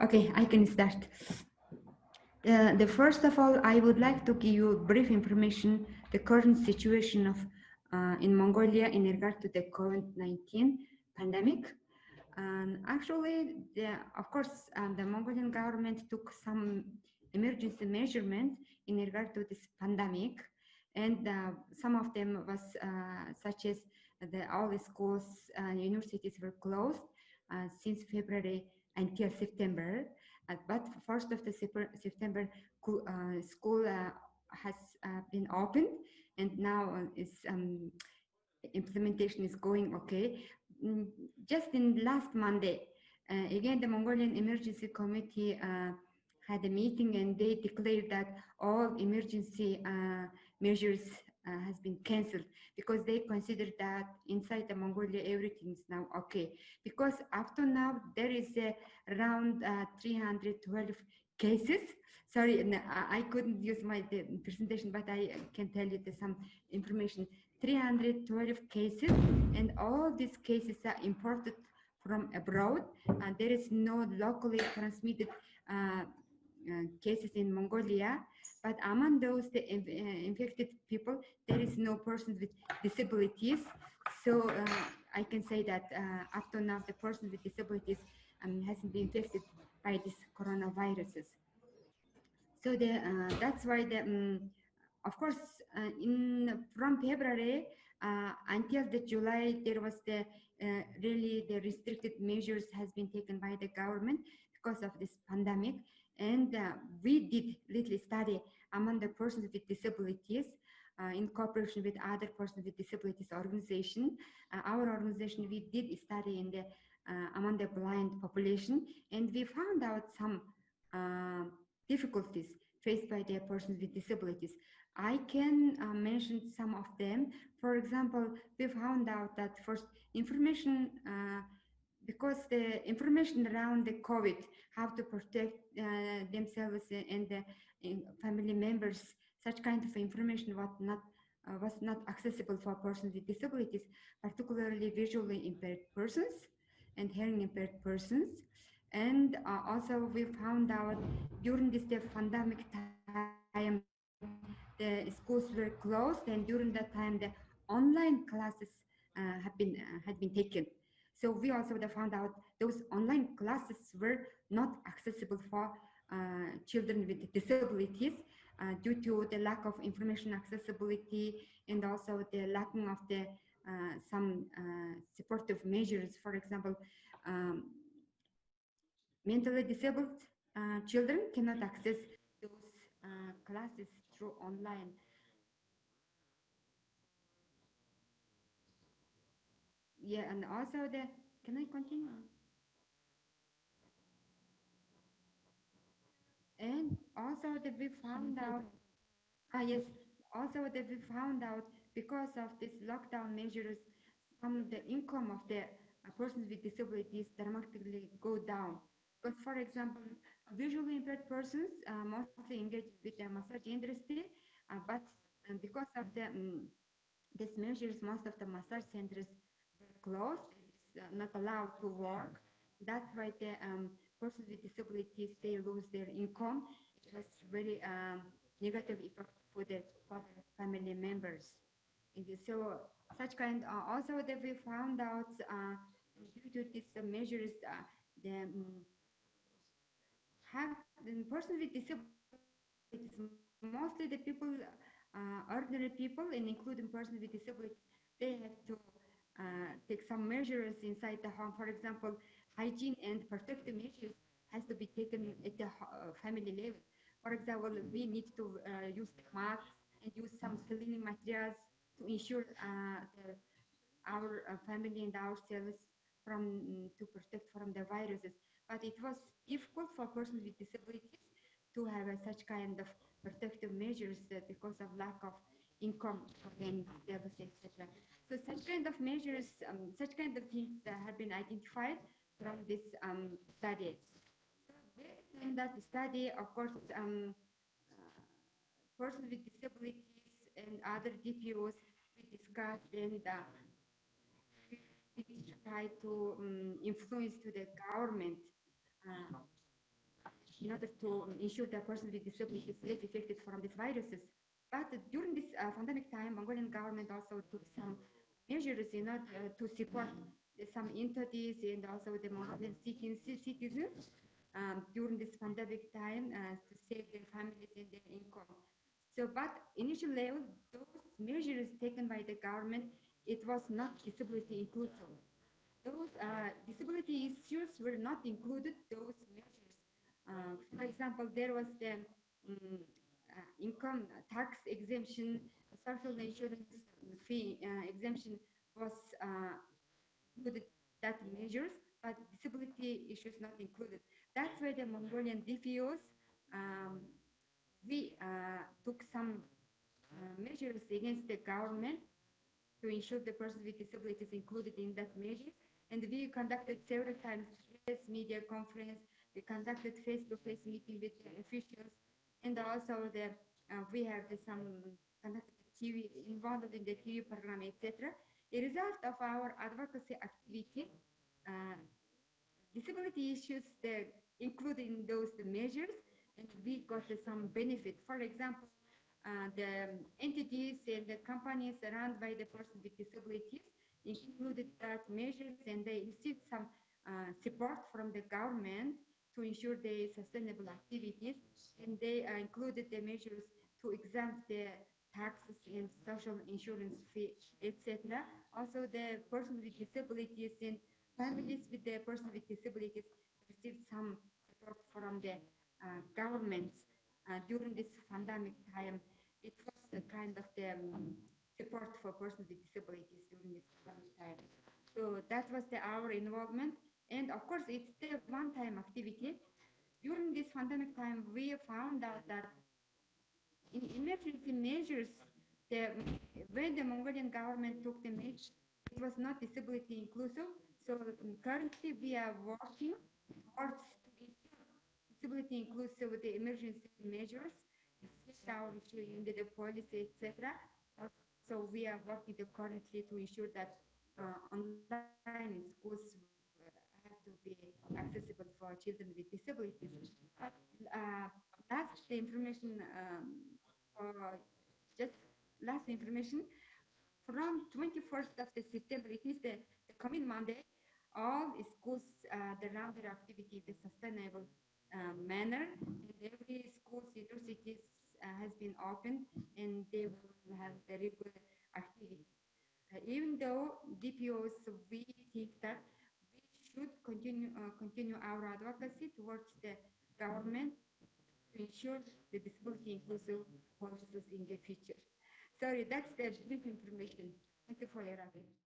Okay, I can start. The first of all, I would like to give you brief information the current situation of in Mongolia in regard to the COVID-19 pandemic. And actually, of course, the Mongolian government took some emergency measurement in regard to this pandemic, and some of them was such as all the schools and universities were closed since February until September. But first of the September, school has been opened, and now is implementation is going okay. Mm, Just in last Monday, again, the Mongolian Emergency Committee had a meeting and they declared that all emergency measures has been cancelled because they consider that inside the Mongolia everything is now okay. Because up to now there is around 312 cases. Sorry, I couldn't use my presentation, but I can tell you some information. 312 cases, and all these cases are imported from abroad, and there is no locally transmitted cases in Mongolia. But among those the infected people, there is no person with disabilities. So I can say that up to now, the person with disabilities hasn't been infected by these coronaviruses. So that's why of course, in from February until the July, there was really the restricted measures has been taken by the government because of this pandemic, and we did little study among the persons with disabilities. In cooperation with other persons with disabilities organization, our organization we did study in the among the blind population, and we found out some uh, difficulties faced by the persons with disabilities. I can mention some of them. For example, we found out that first information, because the information around the COVID, how to protect themselves and the family members, such kind of information was not accessible for persons with disabilities, particularly visually impaired persons and hearing impaired persons. And also we found out during this pandemic time, the schools were closed, and during that time, the online classes had been taken. So we also found out those online classes were not accessible for children with disabilities due to the lack of information accessibility, and also the lacking of the some supportive measures. For example, um, mentally disabled children cannot access those classes through online. Yeah, and also can I continue? And also that we found out, yes, also that we found out because of this lockdown measures, the income of the persons with disabilities dramatically go down. Because, for example, visually impaired persons mostly engage with the massage industry, but because of these measures, most of the massage centers were closed. It's not allowed to work. That's why the persons with disabilities, they lose their income. It was very negative effect for the family members. So such kind also that we found out due to these measures, the have the person with disabilities, mostly the people, ordinary people, and including persons with disabilities, they have to take some measures inside the home. For example, hygiene and protective measures has to be taken at the family level. For example, we need to use masks and use some cleaning materials to ensure our family and ourselves to protect from the viruses. But it was difficult for persons with disabilities to have such kind of protective measures because of lack of income for them, etc. So such kind of measures, such kind of things have been identified from this study. So based on that study, of course, persons with disabilities and other DPOs, we discussed, and we try to influence to the government. Uh, in order to ensure that persons with disabilities is less affected from these viruses. But during this pandemic time, Mongolian government also took some measures in order to support some entities and also the Mongolian citizens during this pandemic time to save their families and their income. So, but initial level, those measures taken by the government, it was not disability inclusive. Those disability issues were not included. Those measures, for example, there was the income tax exemption, social insurance fee exemption was included that measures, but disability issues not included. That's why the Mongolian DPOs um, we took some measures against the government to ensure the persons with disabilities included in that measures. And we conducted several times press media conference. We conducted face-to-face meeting with the officials, and also we have some conducted TV involved in the TV program, etc. A result of our advocacy activity, uh, disability issues included in those measures, and we got some benefit. For example, the entities and the companies run by the persons with disabilities included that measures, and they received some support from the government to ensure the sustainable activities, and they included the measures to exempt the taxes and social insurance fee, etc. Also, the persons with disabilities and families with the persons with disabilities received some support from the governments during this pandemic time. It was a kind of the support for persons with disabilities during this pandemic time. So that was our involvement. And of course, it's the one-time activity. During this pandemic time, we found out that in emergency measures, the, when the Mongolian government took the measures, it was not disability inclusive. So currently we are working towards to ensure disability inclusive with the emergency measures, it's our issue in the policy, etc. So we are working currently to ensure that online schools have to be accessible for children with disabilities. But last information just last information from 21st of the September, it is the coming Monday, all schools they run their activity in a sustainable manner, and every schools, universities has been opened, and they will have the regular activity. Even though DPOs, we think that we should continue our advocacy towards the government to ensure the disability inclusive policies in the future. Sorry, that's the brief information. Thank you for your attention.